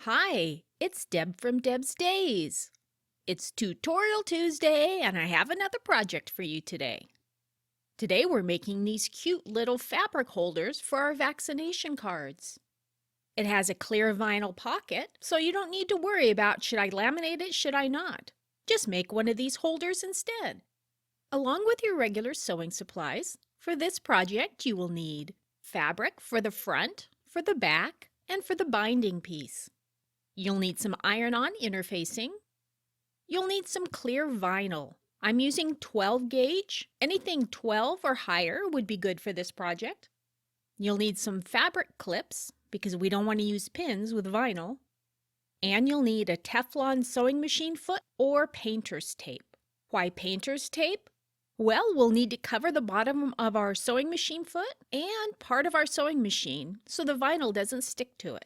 Hi, it's Deb from Deb's Days. It's Tutorial Tuesday and I have another project for you today. Today we're making these cute little fabric holders for our vaccination cards. It has a clear vinyl pocket, so you don't need to worry about should I laminate it, should I not. Just make one of these holders instead. Along with your regular sewing supplies, for this project you will need fabric for the front, for the back, and for the binding piece. You'll need some iron-on interfacing. You'll need some clear vinyl. I'm using 12 gauge. Anything 12 or higher would be good for this project. You'll need some fabric clips because we don't want to use pins with vinyl. And you'll need a Teflon sewing machine foot or painter's tape. Why painter's tape? Well, we'll need to cover the bottom of our sewing machine foot and part of our sewing machine so the vinyl doesn't stick to it.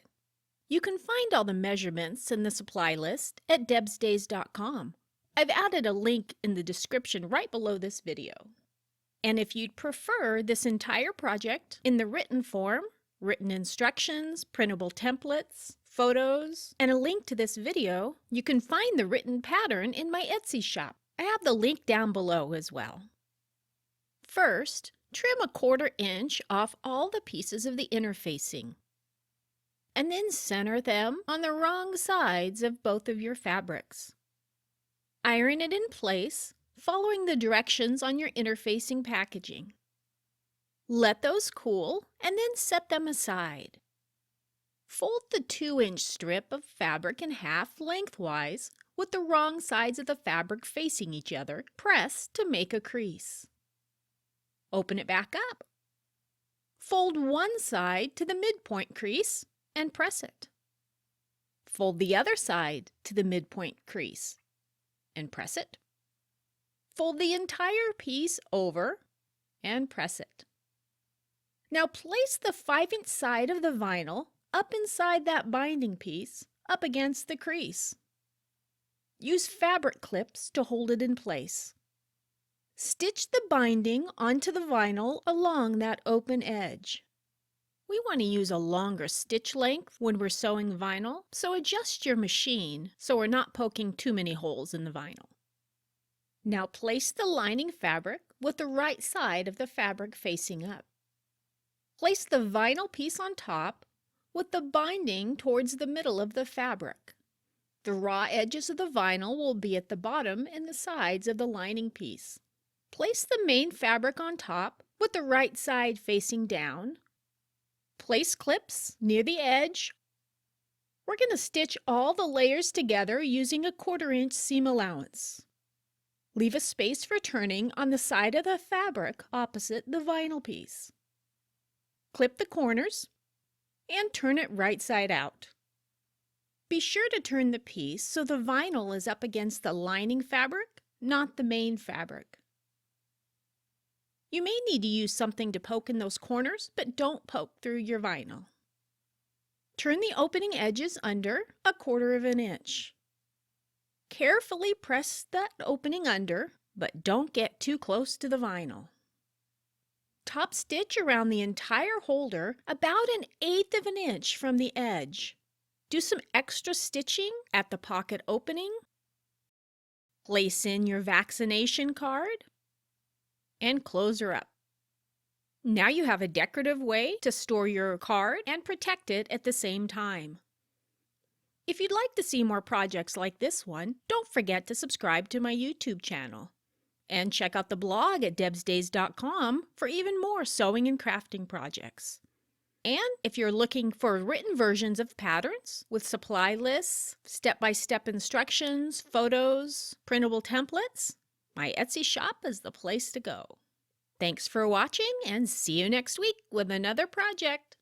You can find all the measurements in the supply list at debsdays.com. I've added a link in the description right below this video. And if you'd prefer this entire project in the written form, written instructions, printable templates, photos, and a link to this video, you can find the written pattern in my Etsy shop. I have the link down below as well. First, trim a 1/4 inch off all the pieces of the interfacing, and then center them on the wrong sides of both of your fabrics. Iron it in place, following the directions on your interfacing packaging. Let those cool and then set them aside. Fold the 2-inch strip of fabric in half lengthwise with the wrong sides of the fabric facing each other. Press to make a crease. Open it back up. Fold one side to the midpoint crease and press it. Fold the other side to the midpoint crease and press it. Fold the entire piece over and press it. Now place the 5-inch side of the vinyl up inside that binding piece, up against the crease. Use fabric clips to hold it in place. Stitch the binding onto the vinyl along that open edge. We want to use a longer stitch length when we're sewing vinyl, so adjust your machine so we're not poking too many holes in the vinyl. Now place the lining fabric with the right side of the fabric facing up. Place the vinyl piece on top with the binding towards the middle of the fabric. The raw edges of the vinyl will be at the bottom and the sides of the lining piece. Place the main fabric on top with the right side facing down. Place clips near the edge. We're going to stitch all the layers together using a 1/4 inch seam allowance. Leave a space for turning on the side of the fabric opposite the vinyl piece. Clip the corners and turn it right side out. Be sure to turn the piece so the vinyl is up against the lining fabric, not the main fabric. You may need to use something to poke in those corners, but don't poke through your vinyl. Turn the opening edges under a 1/4 inch. Carefully press that opening under, but don't get too close to the vinyl. Top stitch around the entire holder about 1/8 inch from the edge. Do some extra stitching at the pocket opening. Place in your vaccination card and close her up. Now you have a decorative way to store your card and protect it at the same time. If you'd like to see more projects like this one, don't forget to subscribe to my YouTube channel. And check out the blog at debsdays.com for even more sewing and crafting projects. And if you're looking for written versions of patterns with supply lists, step-by-step instructions, photos, printable templates, my Etsy shop is the place to go. Thanks for watching and see you next week with another project.